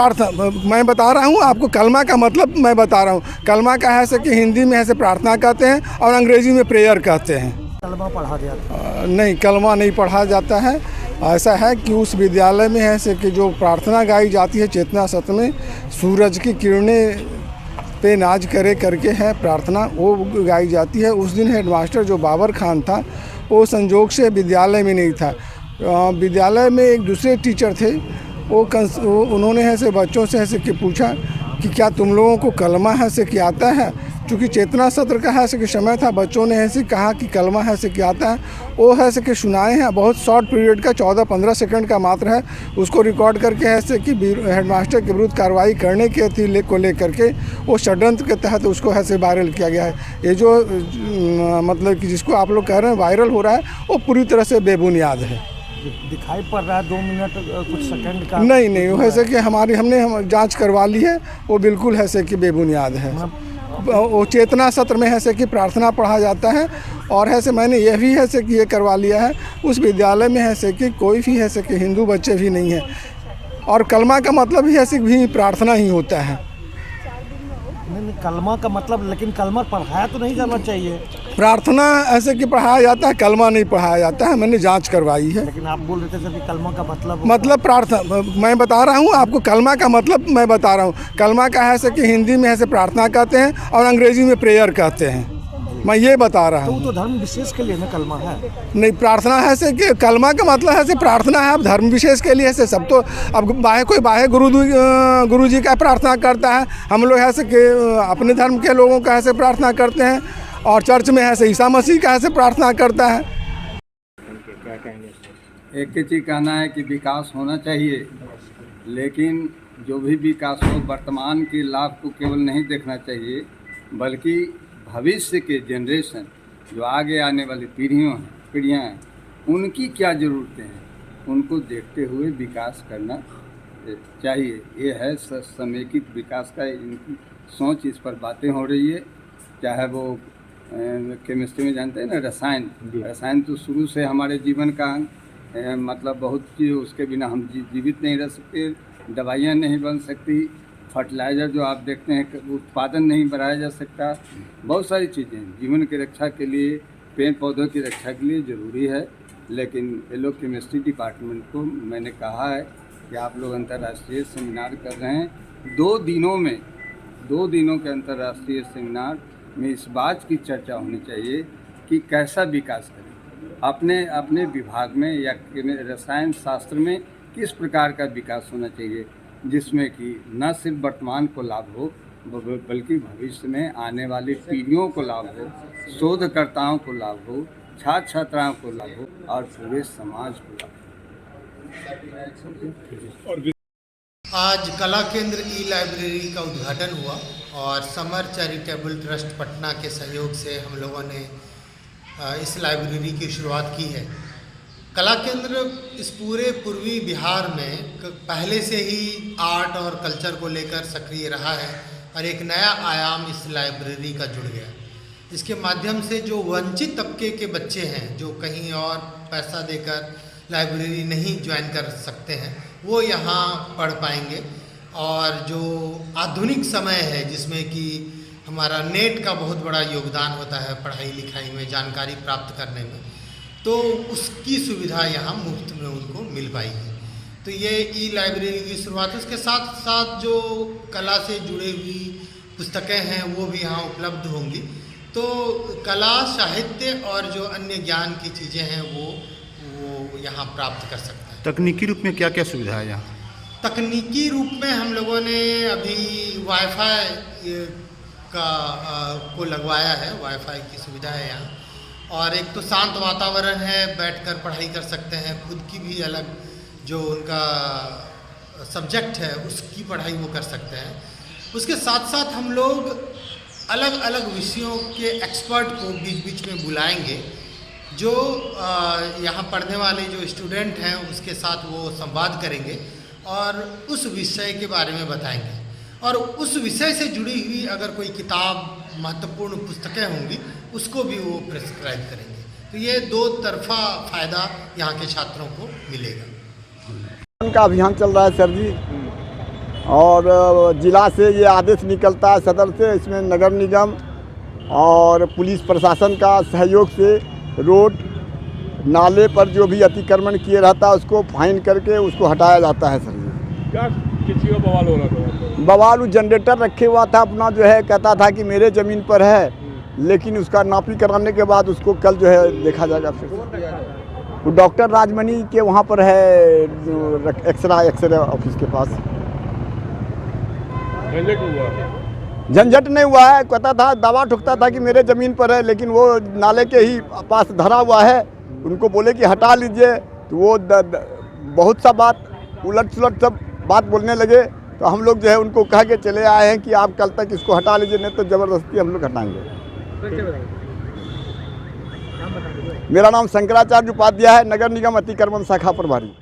प्रार्थना मैं बता रहा हूँ आपको, कलमा का मतलब मैं बता रहा हूँ। कलमा का है से कि हिंदी में ऐसे प्रार्थना कहते हैं और अंग्रेजी में प्रेयर कहते हैं। कलमा पढ़ा जाता है? नहीं, कलमा नहीं पढ़ा जाता है। ऐसा है कि उस विद्यालय में है से कि जो प्रार्थना गाई जाती है चेतना सत्र में, सूरज की किरणें पे नाज करे करके है प्रार्थना, वो गाई जाती है। उस दिन हेडमास्टर जो बाबर खान था वो संजोग से विद्यालय में नहीं था। विद्यालय में एक दूसरे टीचर थे, वो उन्होंने ऐसे बच्चों से ऐसे कि पूछा कि क्या तुम लोगों को कलमा है से क्या आता है। चूँकि चेतना सत्र का है से कि समय था, बच्चों ने ऐसे कहा कि कलमा है से क्या आता है। वो है से कि सुनाए हैं, बहुत शॉर्ट पीरियड का 14-15 सेकंड का मात्र है। उसको रिकॉर्ड करके है से कि हेडमास्टर के विरुद्ध कार्रवाई करने के थी को लेकर के वो षड्यंत्र के तहत उसको है से वायरल किया गया है। ये जो मतलब कि जिसको आप लोग कह रहे हैं वायरल हो रहा है, वो पूरी तरह से बेबुनियाद है। दिखाई पड़ रहा है 2 मिनट कुछ सेकंड का? नहीं, वो है से कि हमने जांच करवा ली है, वो बिल्कुल है से कि बेबुनियाद है। वो चेतना सत्र में है से कि प्रार्थना पढ़ा जाता है, और है से मैंने यह भी है से कि ये करवा लिया है। उस विद्यालय में है से कि कोई भी है से कि हिंदू बच्चे भी नहीं है, और कलमा का मतलब ही है से भी प्रार्थना ही होता है। नहीं, कलमा का मतलब, लेकिन कलमा पढ़ाया तो नहीं जाना चाहिए। प्रार्थना ऐसे कि पढ़ाया जाता है, कलमा नहीं पढ़ाया जाता है। मैंने जांच करवाई है। लेकिन आप बोल रहे थे सर कि कलमा का मतलब प्रार्थना मैं बता रहा हूँ आपको, कलमा का मतलब मैं बता रहा हूँ। कलमा का है से कि हिंदी में ऐसे प्रार्थना कहते हैं और अंग्रेजी में प्रेयर कहते हैं। मैं ये बता रहा हूँ। तो धर्म विशेष के लिए ना कलमा है? नहीं, प्रार्थना है से कि कलमा का मतलब है से प्रार्थना है। अब धर्म विशेष के लिए से सब तो अब कोई बाह्य गुरु जी का प्रार्थना करता है, हम लोग है से कि अपने धर्म के लोगों का ऐसे प्रार्थना करते हैं, और चर्च में है से ईसा मसीह का ऐसे प्रार्थना करता है। एक ही चीज़ कहना है कि विकास होना चाहिए, लेकिन जो भी विकास हो वर्तमान के लाभ को केवल नहीं देखना चाहिए, बल्कि भविष्य के जनरेशन जो आगे आने वाली पीढ़ियाँ हैं, उनकी क्या ज़रूरतें हैं, उनको देखते हुए विकास करना चाहिए। ये है समेकित विकास का इनकी सोच, इस पर बातें हो रही है। चाहे वो केमिस्ट्री में जानते हैं ना, रसायन तो शुरू से हमारे जीवन का मतलब बहुत चीज़, उसके बिना हम जीवित नहीं रह सकते। दवाइयाँ नहीं बन सकती, फर्टिलाइज़र जो आप देखते हैं उत्पादन नहीं बढ़ाया जा सकता। बहुत सारी चीज़ें जीवन की रक्षा के लिए, पेड़ पौधों की रक्षा के लिए ज़रूरी है। लेकिन ये लोग केमिस्ट्री डिपार्टमेंट को मैंने कहा है कि आप लोग अंतर्राष्ट्रीय सेमिनार कर रहे हैं। 2 दिनों के अंतर्राष्ट्रीय सेमिनार में इस बात की चर्चा होनी चाहिए कि कैसा विकास करें अपने विभाग में या रसायन शास्त्र में, किस प्रकार का विकास होना चाहिए जिसमें कि न सिर्फ वर्तमान को लाभ हो, बल्कि भविष्य में आने वाली पीढ़ियों को लाभ हो, शोधकर्ताओं को लाभ हो, छात्र छात्राओं को लाभ हो, और पूरे समाज को लाभ हो। आज कला केंद्र ई लाइब्रेरी का उद्घाटन हुआ, और समर चैरिटेबल ट्रस्ट पटना के सहयोग से हम लोगों ने इस लाइब्रेरी की शुरुआत की है। कला केंद्र इस पूरे पूर्वी बिहार में पहले से ही आर्ट और कल्चर को लेकर सक्रिय रहा है, और एक नया आयाम इस लाइब्रेरी का जुड़ गया। इसके माध्यम से जो वंचित तबके के बच्चे हैं, जो कहीं और पैसा देकर लाइब्रेरी नहीं ज्वाइन कर सकते हैं, वो यहाँ पढ़ पाएंगे। और जो आधुनिक समय है जिसमें कि हमारा नेट का बहुत बड़ा योगदान होता है पढ़ाई लिखाई में, जानकारी प्राप्त करने में, तो उसकी सुविधा यहाँ मुफ्त में उनको मिल पाएगी। तो ये ई लाइब्रेरी की शुरुआत है। उसके साथ साथ जो कला से जुड़ी हुई पुस्तकें हैं वो भी यहाँ उपलब्ध होंगी। तो कला, साहित्य और जो अन्य ज्ञान की चीज़ें हैं वो यहाँ प्राप्त कर सकते हैं। तकनीकी रूप में क्या क्या सुविधा है यहाँ? तकनीकी रूप में हम लोगों ने अभी वाईफाई को लगवाया है, वाईफाई की सुविधा है यहाँ। और एक तो शांत वातावरण है, बैठकर पढ़ाई कर सकते हैं, खुद की भी अलग जो उनका सब्जेक्ट है उसकी पढ़ाई वो कर सकते हैं। उसके साथ साथ हम लोग अलग अलग विषयों के एक्सपर्ट को बीच बीच में बुलाएंगे, जो यहाँ पढ़ने वाले जो स्टूडेंट हैं उसके साथ वो संवाद करेंगे और उस विषय के बारे में बताएंगे। और उस विषय से जुड़ी हुई अगर कोई किताब, महत्वपूर्ण पुस्तकें होंगी, उसको भी वो प्रेस्क्राइब करेंगे। तो ये 2 तरफा फ़ायदा यहाँ के छात्रों को मिलेगा। का अभियान चल रहा है सर जी, और ज़िला से ये आदेश निकलता है सदर से, इसमें नगर निगम और पुलिस प्रशासन का सहयोग से रोड नाले पर जो भी अतिक्रमण किए रहता है उसको फाइन करके उसको हटाया जाता है सर जी। क्या किसी का बवाल हो रहा था? बवाल जनरेटर रखे हुआ था अपना, जो है कहता था कि मेरे ज़मीन पर है, लेकिन उसका नापी कराने के बाद उसको कल जो है देखा जाएगा फिर। वो डॉक्टर राजमणि के वहाँ पर है एक्सरे ऑफिस के पास। झंझट हुआ? झंझट नहीं हुआ है, कहता था दवा ठुकता था कि मेरे ज़मीन पर है, लेकिन वो नाले के ही पास धरा हुआ है। उनको बोले कि हटा लीजिए, तो वो बहुत सा बात उलट सुलट सब बात बोलने लगे। तो हम लोग जो है उनको कह के चले आए हैं कि आप कल तक इसको हटा लीजिए, नहीं तो ज़बरदस्ती हम लोग हटाएंगे। मेरा नाम शंकराचार्य उपाध्याय है, नगर निगम अतिक्रमण शाखा प्रभारी।